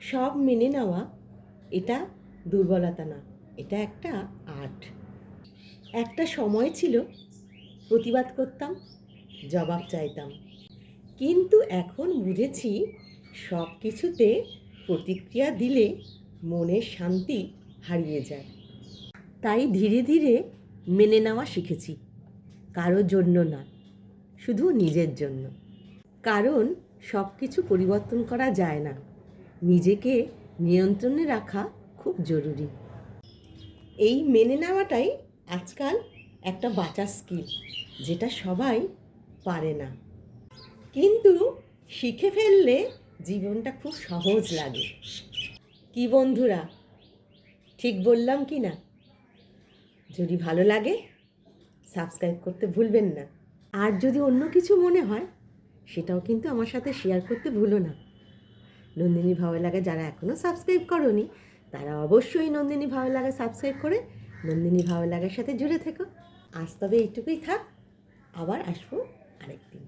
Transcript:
সব মেনে নেওয়া এটা দুর্বলতা না, এটা একটা আর্ট। একটা সময় ছিল প্রতিবাদ করতাম, জবাব চাইতাম, কিন্তু এখন বুঝেছি সব কিছুতে প্রতিক্রিয়া দিলে মনের শান্তি হারিয়ে যায়। তাই ধীরে ধীরে মেনে নেওয়া শিখেছি, কারোর জন্য না, শুধু নিজের জন্য। কারণ সব কিছু পরিবর্তন করা যায় না, নিজেকে নিয়ন্ত্রণে রাখা খুব জরুরি। এই মেনে নেওয়াটাই আজকাল একটা বাঁচার স্কিল, যেটা সবাই পারে না, কিন্তু শিখে ফেললে জীবনটা খুব সহজ লাগে। কি বন্ধুরা, ঠিক বললাম কি না? যদি ভালো লাগে সাবস্ক্রাইব করতে ভুলবেন না। আর যদি অন্য কিছু মনে হয় সেটাও কিন্তু আমার সাথে শেয়ার করতে ভুলো না। নন্দিনী ভালো লাগে যারা এখনও সাবস্ক্রাইব করোনি তারা অবশ্যই নন্দিনী ভালো লাগে সাবস্ক্রাইব করে নন্দিনী ভালো লাগার সাথে জুড়ে থেকো। আজ তবে এইটুকুই থাক, আবার আসবো আরেকদিন।